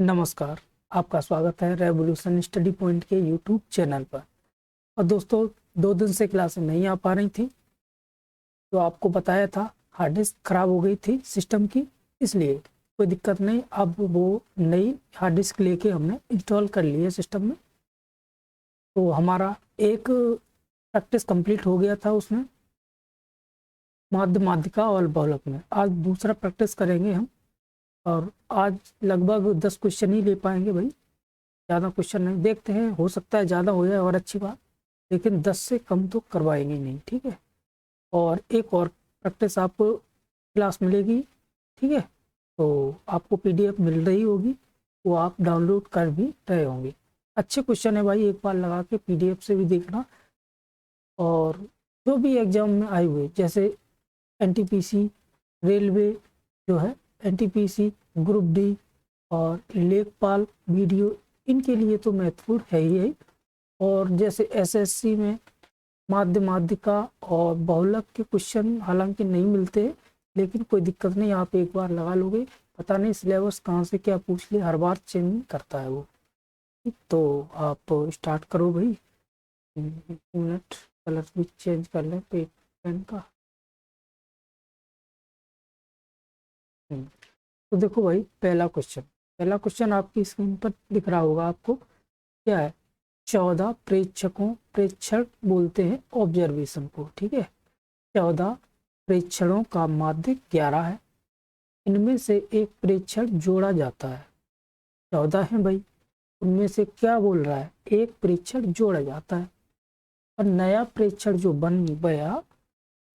नमस्कार। आपका स्वागत है रेवोल्यूशन स्टडी पॉइंट के यूट्यूब चैनल पर। और दोस्तों, 2 दिन से क्लासें नहीं आ पा रही थी, तो आपको बताया था हार्ड डिस्क खराब हो गई थी सिस्टम की, इसलिए कोई दिक्कत नहीं। अब वो नई हार्ड डिस्क लेके हमने इंस्टॉल कर ली है सिस्टम में। तो हमारा एक प्रैक्टिस कंप्लीट हो गया था उसमें, माध्यमिका और बहुलक में। आज दूसरा प्रैक्टिस करेंगे हम, और आज लगभग 10 क्वेश्चन ही ले पाएंगे भाई, ज़्यादा क्वेश्चन नहीं। देखते हैं, हो सकता है ज़्यादा हो जाए और अच्छी बात, लेकिन 10 से कम तो करवाएंगे ही नहीं, ठीक है। और एक और प्रैक्टिस आपको क्लास मिलेगी, ठीक है। तो आपको पीडीएफ मिल रही होगी, वो आप डाउनलोड कर भी रहे होंगे। अच्छे क्वेश्चन है भाई, एक बार लगा के पीडीएफ से भी देखना। और जो भी एग्जाम में आए हुए, जैसे एनटीपीसी, रेलवे जो है, एनटीपीसी, ग्रुप डी और लेखपाल वीडियो, इनके लिए तो महत्वपूर्ण है ही है। और जैसे एसएससी में माध्यमिका और बहुलक के क्वेश्चन हालांकि नहीं मिलते, लेकिन कोई दिक्कत नहीं, आप एक बार लगा लोगे। पता नहीं सिलेबस कहाँ से क्या पूछ ले, हर बार चेंज करता है वो। तो आप स्टार्ट करो भाई। मिनट, कलर भी चेंज कर लें पेन का। तो देखो भाई, पहला क्वेश्चन आपकी स्क्रीन पर दिख रहा होगा आपको। क्या है? 14 प्रेक्षक बोलते हैं ऑब्जर्वेशन को, ठीक है। 14 प्रेक्षणों का माध्य 11 है। इनमें से एक प्रेक्षण जोड़ा जाता है। 14 है भाई, उनमें से क्या बोल रहा है? एक प्रेक्षण जोड़ा जाता है, और नया प्रेक्षण जो बन गया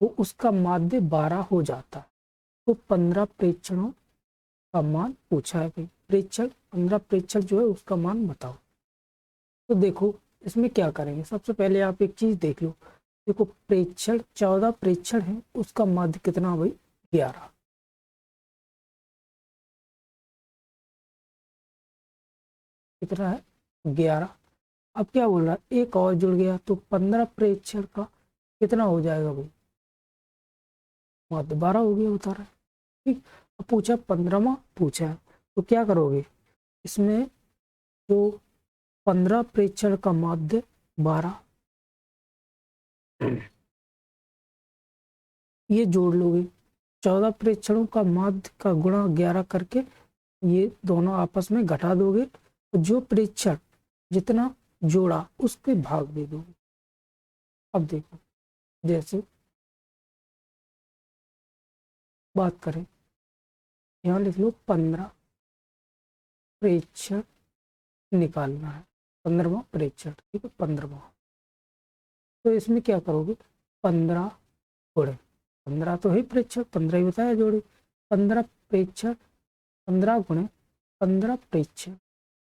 वो उसका माध्य 12 हो जाता है। तो 15 प्रेक्षणों का मान पूछा है भाई। प्रेक्षण 15 प्रेक्षण जो है उसका मान बताओ। तो देखो, इसमें क्या करेंगे, सबसे पहले आप एक चीज देख लो। देखो, प्रेक्षण 14 प्रेक्षण है, उसका माध्य कितना भाई? 11। कितना है? 11। अब क्या बोल रहा है? एक और जुड़ गया, तो 15 प्रेक्षण का कितना हो जाएगा भाई? माध्य 12 हो गया, बता रहा है। ठीक। अब पूछा 15वां पूछा है, तो क्या करोगे? इसमें जो 15 प्रेक्षण का माध्य 12, ये जोड़ लोगे। 14 प्रेक्षणों का माध्य का गुणा 11 करके ये दोनों आपस में घटा दोगे, तो जो प्रेक्षण जितना जोड़ा उसके भाग दे दोगे। अब देखो, जैसे बात करें, यहाँ लिख लो 15 प्रेक्षण निकालना है, 15वां प्रेक्षण, ठीक है, 15वां। तो इसमें क्या करोगे? 15 जोड़े, 15 तो है प्रेक्षण, 15 ही बताया जोड़े। 15 प्रेक्षण, 15 गुणे 15 प्रेक्षण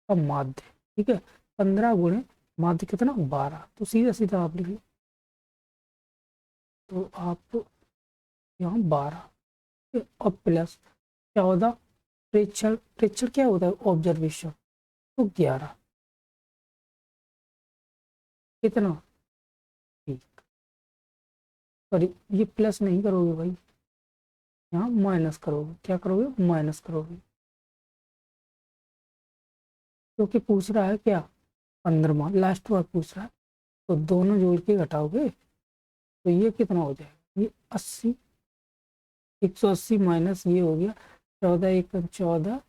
का माध्य, ठीक है। 15 गुणे माध्य कितना? 12। तो सीधा सीधा आप लिखिए, तो आप यहाँ 12 और प्लस 14 प्रेक्षण, प्रेक्षण क्या होता है? ऑब्जर्वेशन। तो 11 कितना? ठीक। सॉरी, ये प्लस नहीं करोगे भाई, यहाँ माइनस करोगे। क्या करोगे? माइनस करोगे, क्योंकि पूछ रहा है क्या? 15वां लास्ट बार पूछ रहा है। तो दोनों जोड़ के घटाओगे, तो ये कितना हो जाएगा? ये 80, 180 माइनस ये हो गया 14, 1 14,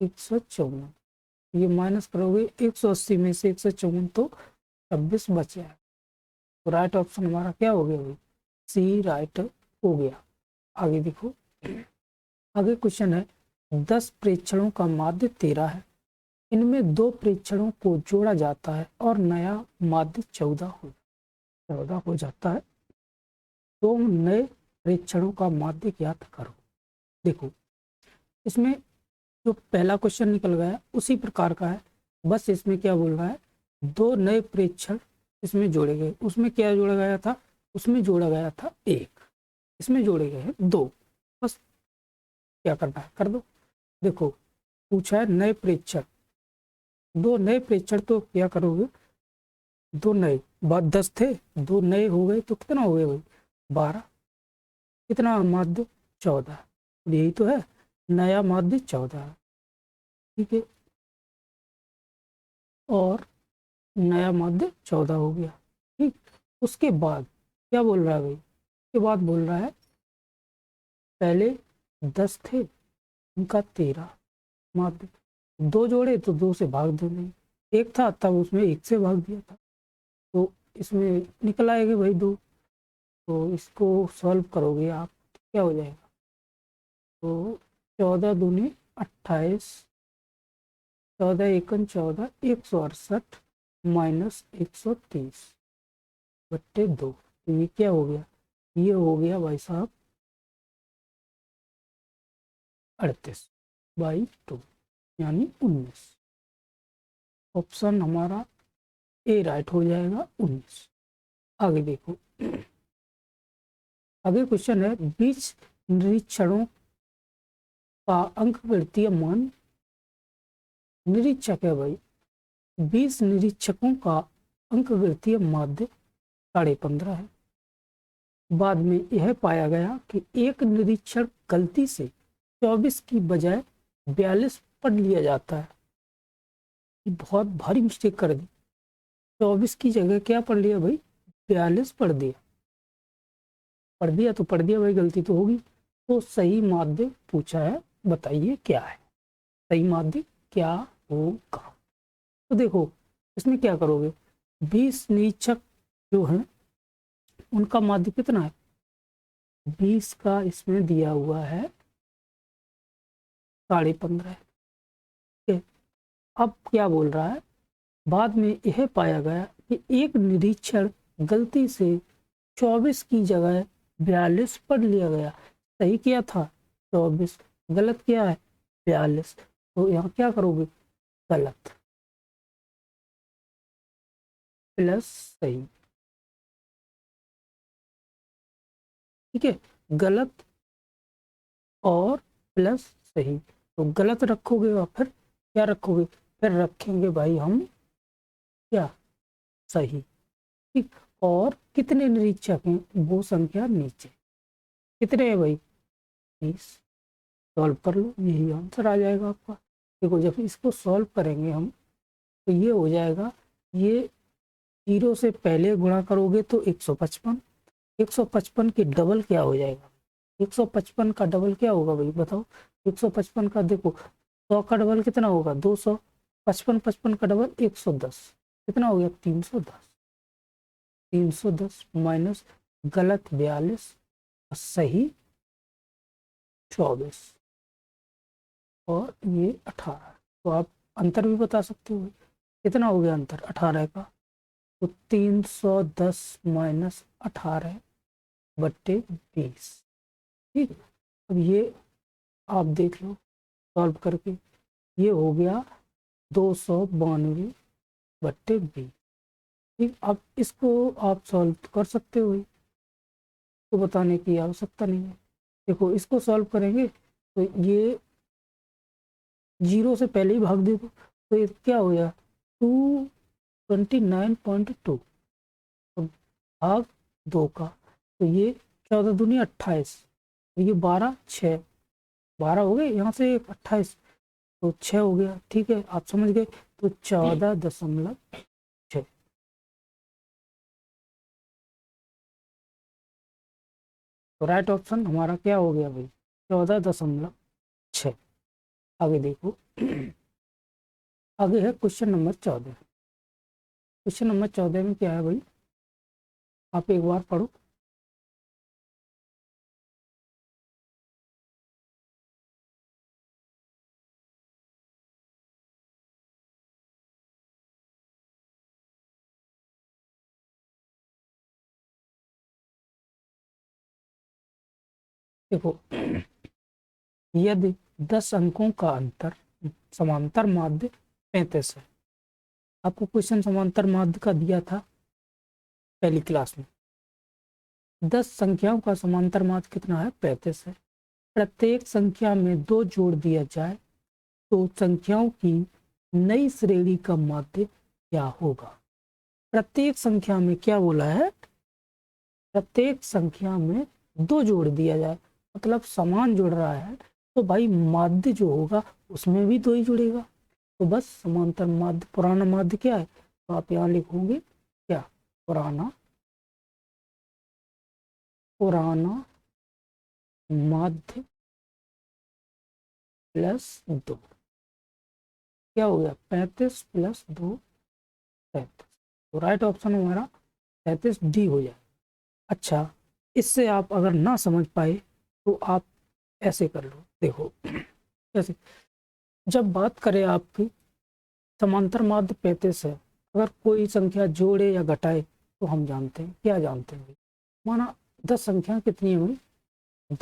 154। ये माइनस करोगे, 180 में से 154 तो 26 बच जाएगा। तो राइट ऑप्शन हमारा क्या हो गया भाई? सी राइट हो गया। आगे देखो, आगे क्वेश्चन है, 10 प्रेक्षणों का माध्य 13 है। इनमें 2 प्रेक्षणों को जोड़ा जाता है और नया माध्य 14 हो जाता है। तो नए प्रेक्षणों का माध्य ज्ञात करो। देखो, इसमें जो पहला क्वेश्चन निकल गया उसी प्रकार का है, बस इसमें क्या बोल रहा है? 2 नए प्रेक्षण इसमें जोड़े गए। उसमें क्या जोड़ा गया था? उसमें जोड़ा गया था 1, इसमें जोड़े गए हैं 2। बस क्या करना है कर दो। देखो, पूछा है नए प्रेक्षण, 2 नए प्रेक्षण, तो क्या करोगे? 2 नए, बात 10 थे, 2 नए हो गए, तो कितना हो गए भाई? 12। कितना माध्य? 14। यही तो है, नया माध्य 14 है, ठीक है। और नया माध्य 14 हो गया। ठीक, उसके बाद क्या बोल रहा है भाई, उसके बाद बोल रहा है पहले 10 थे, उनका 13 माध्य, 2 जोड़े तो 2 से भाग दो, नहीं एक था तब उसमें 1 से भाग दिया था, तो इसमें निकल आएगा भाई 2। तो इसको सॉल्व करोगे आप, क्या हो जाएगा, तो 14 दूनी 28, 14 एकन 14, 168 माइनस 130 बट्टे 2। तो ये क्या हो गया, ये हो गया भाई साहब 38/2 यानी 19। ऑप्शन हमारा ए राइट हो जाएगा 19। आगे देखो, आगे क्वेश्चन है 20 निरीक्षणों का अंक गणितीय मान, निरीक्षक है भाई, 20 निरीक्षकों का अंक गणितीय माध्य 15.5 है। बाद में यह पाया गया कि एक निरीक्षण गलती से 24 की बजाय 42 पढ़ लिया जाता है। ये बहुत भारी मिस्टेक कर दी, 24 की जगह क्या पढ़ लिया भाई, 42 पढ़ दिया। पढ़ दिया तो पढ़ दिया भाई, गलती तो होगी। तो सही माध्य पूछा है, बताइए क्या है सही माध्य, क्या होगा। तो देखो इसमें क्या करोगे, 20 निरीक्षक जो है उनका माध्य कितना है, 20 का इसमें दिया हुआ है 15.5। अब क्या बोल रहा है, बाद में यह पाया गया कि एक निरीक्षण गलती से 24 की जगह 42 पढ़ लिया गया। सही क्या था 24, गलत क्या है 42। तो यहाँ क्या करोगे, गलत प्लस सही। ठीक है, गलत और प्लस सही, तो गलत रखोगे और फिर क्या रखोगे, फिर रखेंगे भाई हम क्या, सही। ठीक, और कितने निरीक्षक हैं वो संख्या नीचे, कितने हैं भाई 20। सॉल्व कर लो, यही आंसर आ जाएगा आपका। देखो जब इसको सॉल्व करेंगे हम तो ये हो जाएगा, ये 0 से पहले गुणा करोगे तो 155, 155 की डबल क्या हो जाएगा, 155 का डबल क्या होगा भाई बताओ, 155 का देखो 100 का डबल कितना होगा 200, 55 55 का डबल 110, कितना हो गया 310, 310 माइनस गलत 42 और सही 24 और ये 18। तो आप अंतर भी बता सकते हो कितना हो गया अंतर 18 का, तो 310 माइनस 18 बट्टे 20। ठीक, अब ये आप देख लो सॉल्व करके, ये हो गया 292 बट्टे 20। ठीक, अब इसको आप सॉल्व कर सकते हो, तो बताने की आवश्यकता नहीं है। देखो इसको सॉल्व करेंगे तो ये 0 से पहले ही भाग दे दो, तो ये क्या हो गया 229.2 भाग 2 का, तो ये 14 दूनी 28, तो ये 12 6 12 हो गए, यहाँ से 28 तो 6 हो गया। ठीक है आप समझ गए, तो 14.6। तो राइट ऑप्शन हमारा क्या हो गया भाई 14.6। आगे देखो आगे है क्वेश्चन नंबर 14। क्वेश्चन नंबर 14 में क्या है भाई, आप एक बार पढ़ो। देखो यदि 10 अंकों का अंतर समांतर माध्य 35 है, आपको क्वेश्चन समांतर माध्य का दिया था पहली क्लास में, 10 संख्याओं का समांतर माध्य कितना है 35 है। प्रत्येक संख्या में 2 जोड़ दिया जाए तो संख्याओं की नई श्रेणी का माध्य क्या होगा। प्रत्येक संख्या में क्या बोला है, प्रत्येक संख्या में 2 जोड़ दिया जाए, मतलब समान जुड़ रहा है, तो भाई माध्य जो होगा उसमें भी 2 ही जुड़ेगा। तो बस समांतर माध्य, पुराना माध्य क्या है, तो आप यहाँ लिखोगे क्या, पुराना माध्य प्लस 2, क्या हो गया 35 प्लस 2 35। तो राइट ऑप्शन हमारा 35 डी हो जाए। अच्छा, इससे आप अगर ना समझ पाए तो आप ऐसे कर लो, देखो कैसे, जब बात करें आपकी समांतर माध्य 35 है, अगर कोई संख्या जोड़े या घटाए तो हम जानते हैं, क्या जानते हैं, माना 10 संख्या कितनी है भाई,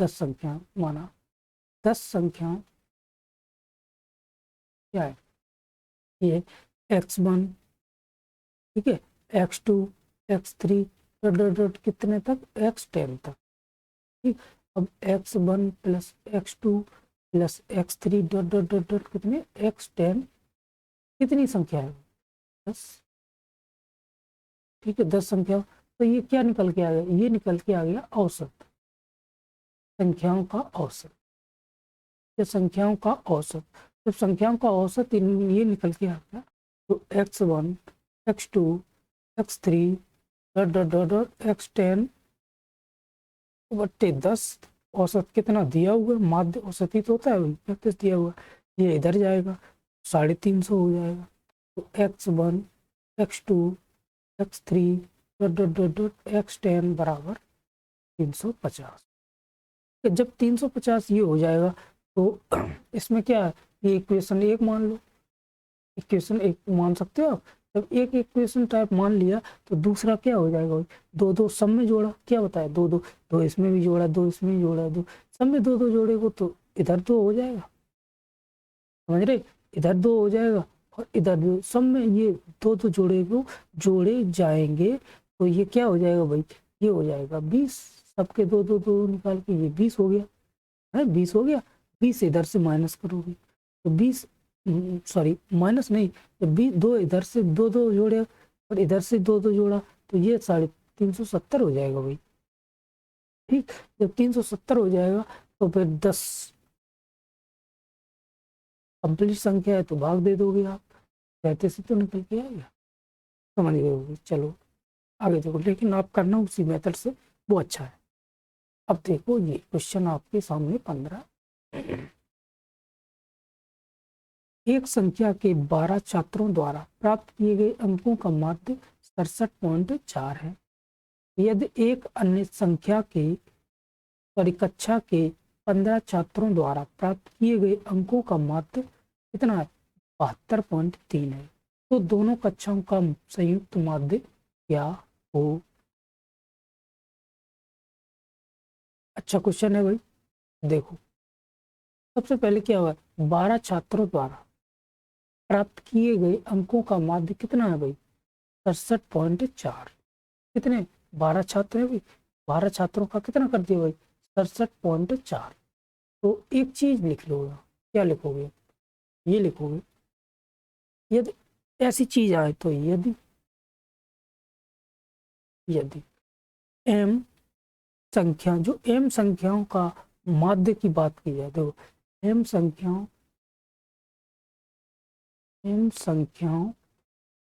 10 संख्या, माना 10 संख्या क्या है, ये x1, ठीक है, x2, x3 dot dot dot कितने तक, x10 तक, ठीक। अब x1 plus x2 plus x3 dot dot dot dot कितने, x10 कितनी संख्या है, 10, ठीक है, 10 संख्या। तो ये क्या निकल के आ गया, ये निकल के आ गया औसत, संख्याओं का औसत, ये संख्याओं का औसत। जब संख्याओं का औसत ये निकल के आ गया तो x1 x2 x3 dot dot dot dot x10 बट्टे 10, औसत कितना दिया हुआ है, माध्य औसत ही तो होता है भाई, 35 दिया हुआ, ये इधर जाएगा 350 हो जाएगा। तो x1 x2 x3 dot dot dot dot x10 बराबर 350। जब 350 ये हो जाएगा तो इसमें क्या है, ये इक्वेशन एक मान लो, इक्वेशन एक मान सकते हो आप। जब एक इक्वेशन टाइप मान लिया तो दूसरा क्या हो जाएगा भाई, दो दो सब में जोड़ा, क्या बताया, दो दो, दो इसमें भी जोड़ा, दो इसमें भी जोड़ा, दो सब में दो दो जोड़ेगा तो इधर दो हो जाएगा, समझ रहे, इधर दो हो जाएगा और इधर दो, सब में ये दो दो जोड़े जाएंगे तो ये क्या हो जाएगा भाई, ये हो जाएगा 20, सबके दो दो दो निकाल के ये 20 हो गया है, 20 हो गया, 20 इधर से माइनस करोगे तो 20, सॉरी माइनस नहीं, जब 20 दो इधर से दो दो जोड़े और इधर से दो दो जोड़ा तो ये 370 हो जाएगा भाई, ठीक। जब 370 हो जाएगा तो फिर 10 कंप्लीट संख्या है तो भाग दे दोगे आप, 35 से तो निकल के आएगा, समझ गए होगे। चलो आगे देखो, लेकिन आप करना उसी मेथड से, वो अच्छा है। अब देखो ये क्वेश्चन आपके सामने 15, एक संख्या के 12 छात्रों द्वारा प्राप्त किए गए अंकों का माध्य 67.4 है। यदि एक अन्य संख्या के कक्षा के 15 छात्रों द्वारा प्राप्त किए गए अंकों का माध्य कितना है, 72.3 है, तो दोनों कक्षाओं का संयुक्त माध्य क्या हो। अच्छा क्वेश्चन है भाई, देखो सबसे पहले क्या हुआ, 12 छात्रों द्वारा प्राप्त किए गए अंकों का माध्य कितना है भाई, 67.4, कितने, 12 छात्र है भाई, 12 छात्रों का कितना कर दिया भाई, 67.4। तो एक चीज लिख लो, क्या लिखोगे, ये लिखोगे, यदि ऐसी चीज आए तो यदि यदि m संख्या, जो m संख्याओं का माध्य की बात की जाए, तो m संख्याओं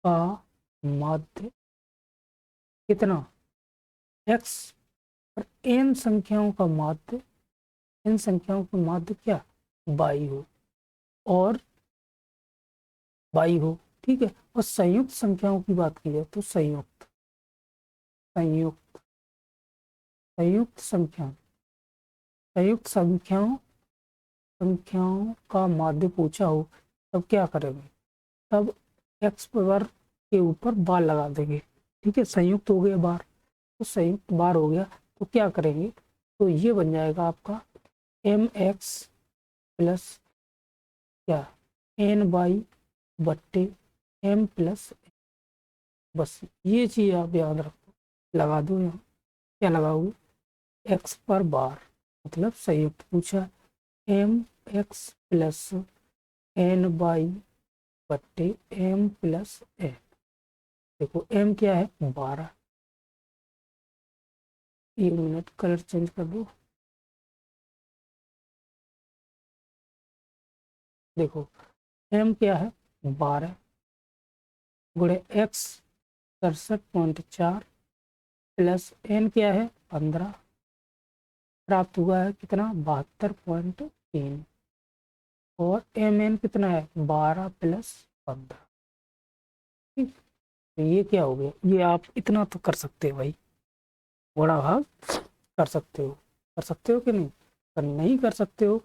का माध्य कितना x, और n संख्याओं का माध्य, n संख्याओं का माध्य क्या y हो, और y हो, ठीक है। और संयुक्त संख्याओं की बात की जाए तो संयुक्त संयुक्त संयुक्त संख्या संयुक्त संख्याओं का माध्य पूछा हो, तब क्या करेंगे, तब x पर के ऊपर बार लगा देंगे, ठीक है, संयुक्त हो गया बार, तो संयुक्त बार हो गया तो क्या करेंगे, तो ये बन जाएगा आपका mx प्लस क्या ny बट्टे m प्लस, बस ये चीज आप याद रखो, लगा दो यहाँ, क्या लगाओगे, x पर बार, मतलब संयुक्त पूछा, M X plus N by बट्टे एम प्लस एन, देखो m क्या है 12, 1 मिनट कलर चेंज कर दो, देखो m क्या है 12 गुणे x 67.4 प्लस n क्या है 15, प्राप्त हुआ है कितना 72.3, और mn कितना है 12 प्लस 15। ठीक, तो ये क्या हो गया, ये आप इतना तो कर सकते हो भाई, बड़ा भाग कर सकते हो कि नहीं, अगर नहीं कर सकते हो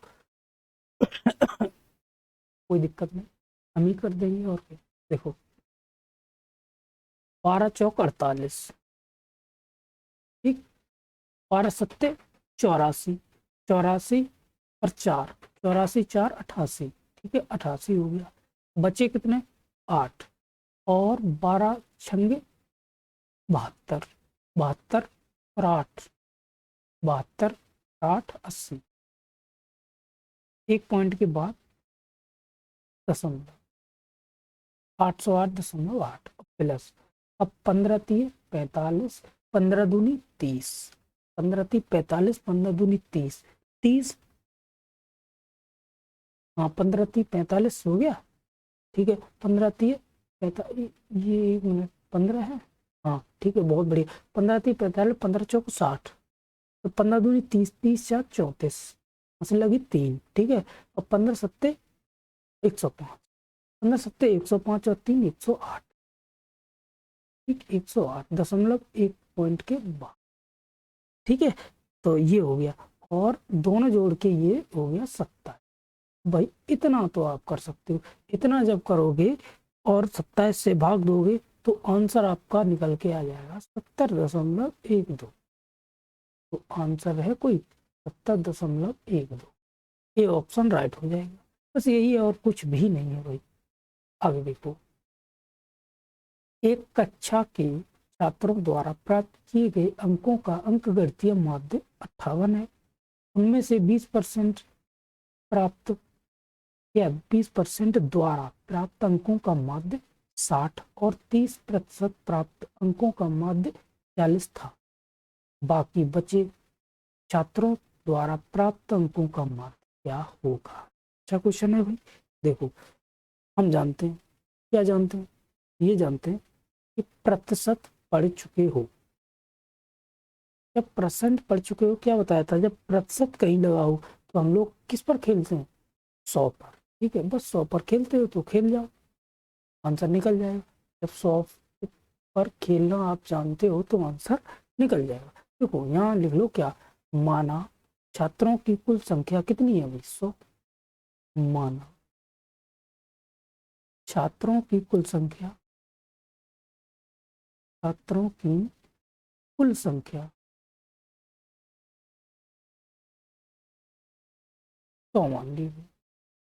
कोई दिक्कत नहीं, हम ही कर देंगे और क्या। देखो 12 चौक 48, ठीक, 12 सत्ते 84, 84 और 4, 84 4 88, ठीक है 88 हो गया, बचे कितने 8, और 12 छंगे 72, 72 और 8, 72 8 80, एक पॉइंट के बाद दशमलव 808.8 प्लस, अब 15 तीय 45, 15 दूनी 30, 15 ती 45, 15 दूनी 30, 30, हाँ 15 ती 45 हो गया, ठीक है 15 ती 45, ये 1 मिनट 15 है, हाँ ठीक है बहुत बढ़िया, 15 ती 45, 15 चौक 60, तो 15 दूनी 30, 30 4 34, मसले लगी 3, ठीक है, और 15 सत्ते 105, 15 सत्ते 105 और 3 108, ठीक 108.1 पॉइंट के बाद, ठीक है, तो ये हो गया, और दोनों जोड़ के ये हो गया 27। भाई इतना तो आप कर सकते हो, इतना जब करोगे और 27 से भाग दोगे तो आंसर आपका निकल के आ जाएगा 70.12, तो आंसर है कोई 70.12, ये ऑप्शन राइट हो जाएगा, बस यही है और कुछ भी नहीं है भाई। आगे देखो, एक कक्षा के छात्रों द्वारा प्राप्त किए गए अंकों का अंकगणितीय माध्य 58 है, उनमें से 20% प्राप्त या 20% द्वारा प्राप्त अंकों का माध्य 60 और 30% प्राप्त अंकों का माध्य 40 था, बाकी बचे छात्रों द्वारा प्राप्त अंकों का माध्य क्या होगा। अच्छा क्वेश्चन है भाई। देखो हम जानते हैं, क्या जानते हैं, ये जानते हैं कि प्रतिशत पढ़ चुके हो, जब परसेंट पढ़ चुके हो क्या बताया था, जब प्रतिशत कहीं लगा हो तो हम लोग किस पर खेलते हैं 100 पर, ठीक है, बस 100 पर खेलते हो तो खेल जाओ, आंसर निकल जाएगा। जब 100 पर खेलना आप जानते हो तो आंसर निकल जाएगा। देखो यहाँ लिख लो क्या, माना छात्रों की कुल संख्या कितनी है भाई 100, माना छात्रों की कुल संख्या, छात्रों की कुल संख्या 100 मान लीजिए,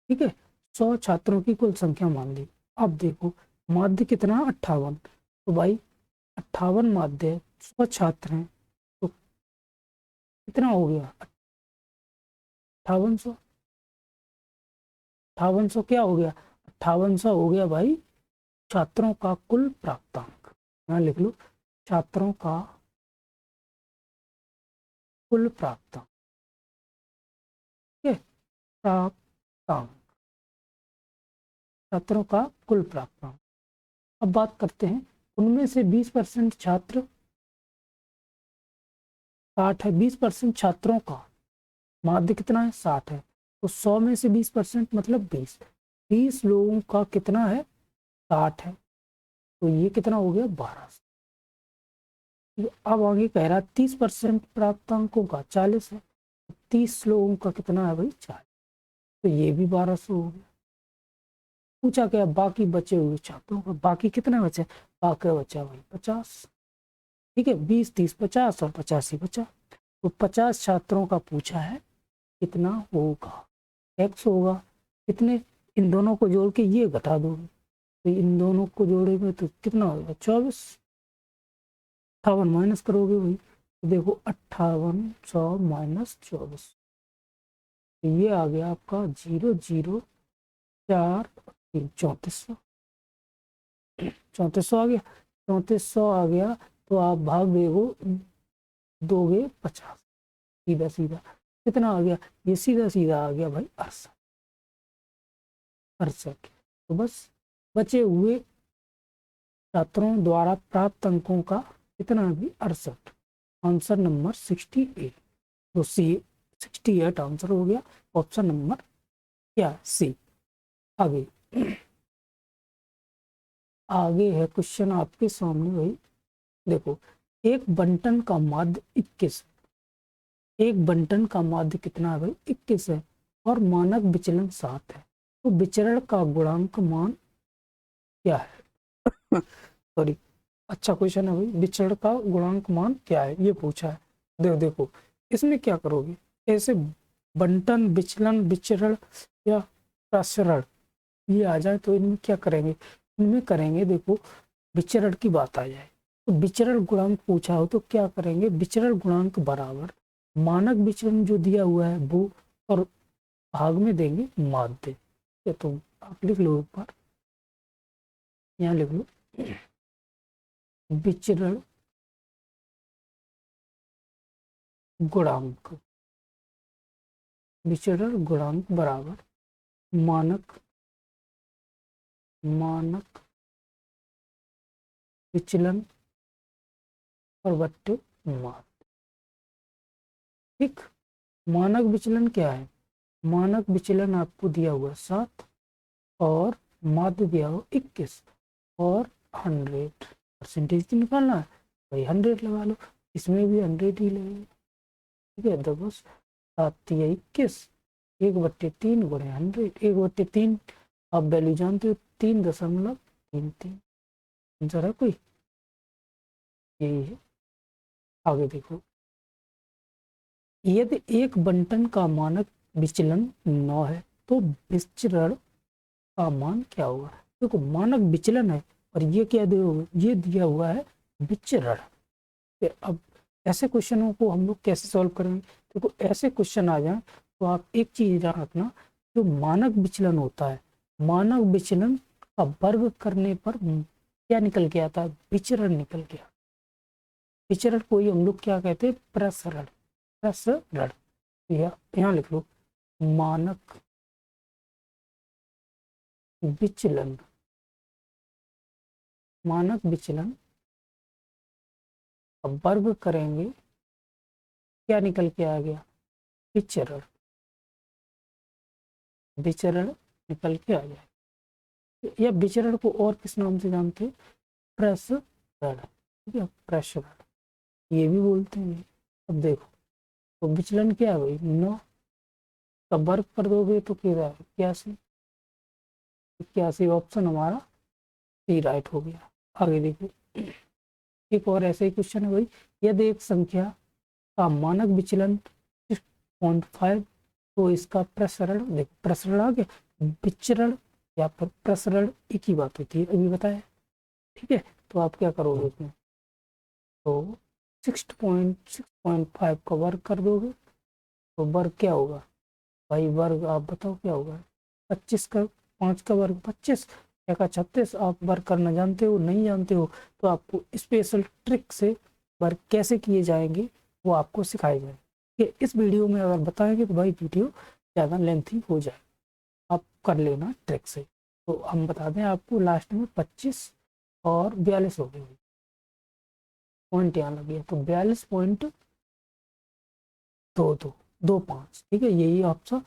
ठीक है 100 छात्रों की कुल संख्या मान ली। अब देखो माध्य कितना 58, तो भाई 58 माध्य 100 छात्र हैं तो कितना हो गया 5800, 5800 क्या हो गया 5800 हो गया भाई छात्रों का कुल प्राप्तांक। यहाँ लिख लो छात्रों का कुल प्राप्तांक, ठीक है प्राप्तांक, छात्रों का कुल प्राप्तांक। अब बात करते हैं उनमें से 20% छात्र 60 है, 20% छात्रों का माध्य कितना है 60 है, तो 100 में से 20% मतलब 20, 20 लोगों का कितना है 60 है, तो ये कितना हो गया 1200। अब आगे कह रहा है 30% प्राप्तांकों का 40 है, 30 लोगों का कितना है भाई 40, तो ये भी 1200 हो गया। पूछा क्या बाकी बचे हुए छात्रों का, बाकी कितना बचे, बाकी बचा भाई 50, ठीक है 20 30 50 और 85 50, तो 50 छात्रों का पूछा है कितना होगा, एक्स होगा, कितने इन दोनों को जोड़ के ये घटा दोगे, तो इन दोनों को जोड़ेंगे तो कितना होगा 24, 58 माइनस करोगे वही, तो देखो 5800 माइनस 24, तो ये आ गया आपका 004 3400, 3400 आ गया, 3400 आ गया, तो आप भाग देखो दोगे 50, सीधा सीधा कितना आ गया, ये सीधा सीधा आ गया भाई 68, 68, तो बस बचे हुए छात्रों द्वारा प्राप्त अंकों का कितना भी 68, आंसर नंबर 68। तो सी 68 आंसर हो गया, ऑप्शन नंबर क्या, सी। आगे आगे है क्वेश्चन आपके सामने भाई, देखो एक बंटन का माध्य 21, एक बंटन का माध्य कितना है भाई 21 है, और मानक विचलन 7 है, तो विचरण का गुणांक मान क्या है? सॉरी, अच्छा क्वेश्चन है भाई, विचरण का गुणांक मान क्या है ये पूछा है। देखो इसमें क्या करोगे, ऐसे बंटन विचलन विचरण या प्रसरण ये आ जाए तो इनमें क्या करेंगे, इनमें करेंगे देखो विचरण की बात आ जाए तो विचरण गुणांक पूछा हो तो क्या करेंगे, विचरण गुणांक बराबर मानक विचलन जो दिया हुआ है वो, और भाग में देंगे माध्य। तो आप लिख लो एक बार, यहाँ लिख लो विचरण गुणांक, विचरण गुणांक बराबर मानक मानक विचलन और बट्टे माध्य। ठीक, मानक विचलन क्या है, मानक विचलन आपको दिया हुआ 7 और माध्य दिया हुआ 21 और 100 परसेंटेज की निकालना है भाई, 100 लगा लो, इसमें भी 100 ही लगेगा। ठीक है, तो बस 7×21 1/3 गुणे 100, 1/3 आप वैल्यू जानते हो 3.33 आंसर है कोई, यही है। आगे देखो, यदि एक बंटन का मानक विचलन 9 है तो विचरण का मान क्या होगा। देखो मानक विचलन है और ये क्या ये दिया हुआ है विचरण। अब ऐसे क्वेश्चनों को हम लोग कैसे सॉल्व करेंगे, देखो ऐसे क्वेश्चन आ जाए तो आप एक चीज याद रखना, जो मानक विचलन होता है, मानक विचलन का वर्ग करने पर क्या निकल के आता है, विचरण निकल के आता है। विचरण को ही हम लोग क्या कहते हैं, प्रसरण, प्रसरण। यहाँ लिख लो मानक विचलन, मानक विचलन अब वर्ग करेंगे क्या निकल के आ गया, विचरण, विचरण निकल के आ जाए। या विचरण को और किस नाम से जानते हैं, प्रसरण। ठीक है, प्रसरण ये भी बोलते हैं। अब देखो तो विचलन क्या है भाई, 9 का वर्ग कर दोगे तो क्या, 81, 81 ऑप्शन हमारा सी राइट हो गया। आगे देखो एक और ऐसे ही क्वेश्चन है भाई, यदि एक संख्या का मानक विचलन 6.5 तो इसका प्रसरण, देखो प्रसरण आ गया, विचरण या फिर प्रसरण एक ही बात होती है, अभी बताया। ठीक है, तो आप क्या करोगे इसमें, तो 6.5 का वर्ग कर दोगे तो वर्ग क्या होगा भाई, वर्ग आप बताओ क्या होगा, 25 का 5 का वर्ग 25 या 36, आप वर्ग करना जानते हो, नहीं जानते हो तो आपको स्पेशल ट्रिक से वर्ग कैसे किए जाएंगे वो आपको सिखाए जाएंगे। इस वीडियो में अगर बताएंगे तो भाई वीडियो ज़्यादा लेंथी हो जाए, आप कर लेना ट्रिक से। तो हम बता दें आपको लास्ट में 25 और 42 हो गए, पॉइंट यहाँ लग गया तो 42.2225। ठीक है, यही ऑप्शन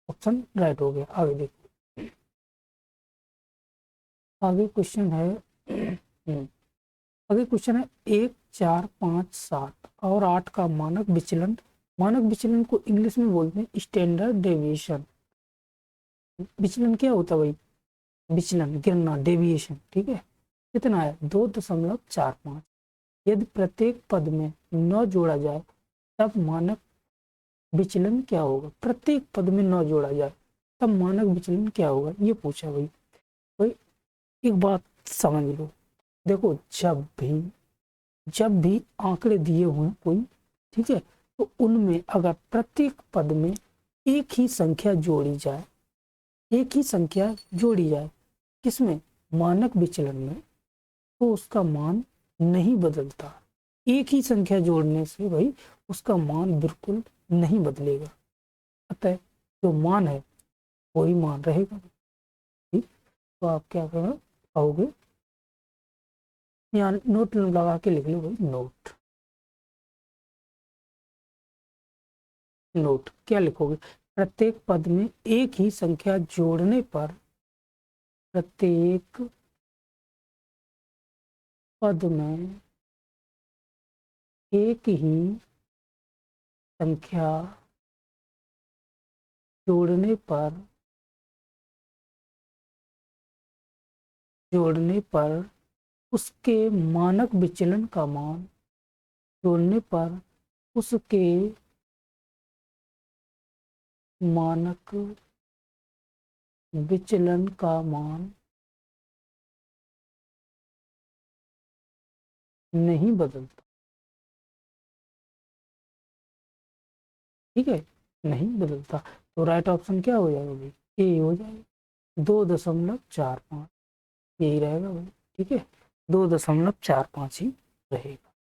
ऑप्शन राइट हो गया। आगे देखो, आगे क्वेश्चन है आगे क्वेश्चन है 1, 4, 5, 7 और 8 का मानक विचलन, मानक विचलन को इंग्लिश में बोलते हैं स्टैंडर्ड डेविएशन। विचलन क्या होता है भाई, विचलन गिरना, डेविएशन। ठीक है, कितना है 2.45। यदि प्रत्येक पद में 9 जोड़ा जाए तब मानक विचलन क्या होगा, प्रत्येक पद में 9 जोड़ा जाए तब मानक विचलन क्या होगा, ये पूछा भाई। भाई एक बात समझ लो, देखो जब भी आंकड़े दिए हुए कोई, ठीक है, तो उनमें अगर प्रत्येक पद में एक ही संख्या जोड़ी जाए, एक ही संख्या जोड़ी जाए किसमें, मानक विचलन में, तो उसका मान नहीं बदलता। एक ही संख्या जोड़ने से भाई उसका मान बिल्कुल नहीं बदलेगा, अतः जो मान है वही मान रहेगा। ठीक, तो आप क्या करना, आओगे, यहाँ नोट लगा के लिख लो भाई, नोट। नोट क्या लिखोगे, प्रत्येक पद में एक ही संख्या जोड़ने पर, प्रत्येक पद में एक ही संख्या जोड़ने पर, उसके मानक विचलन का मान, जोड़ने पर उसके मानक विचलन का मान नहीं बदलता। ठीक है, नहीं बदलता। तो राइट ऑप्शन क्या हो जाएगा भाई, ए हो जाएगा, 2.45 यही रहेगा भाई। ठीक है, 2.45 ही रहेगा।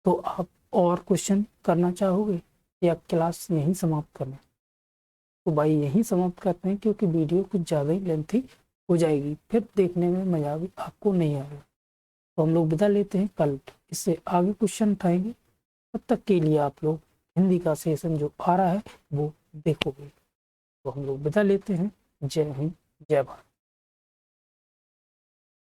तो आप और क्वेश्चन करना चाहोगे या क्लास यहीं समाप्त करना? तो भाई यहीं समाप्त करते हैं, क्योंकि वीडियो कुछ ज़्यादा ही लेंथी हो जाएगी, फिर देखने में मजा भी आपको नहीं आएगा। तो हम लोग विदा लेते हैं, कल इससे आगे क्वेश्चन उठाएंगे। तब तक के लिए आप लोग हिंदी का सेशन जो आ रहा है वो देखोगे। तो हम लोग विदा लेते हैं। जय हिंद, जय भारत।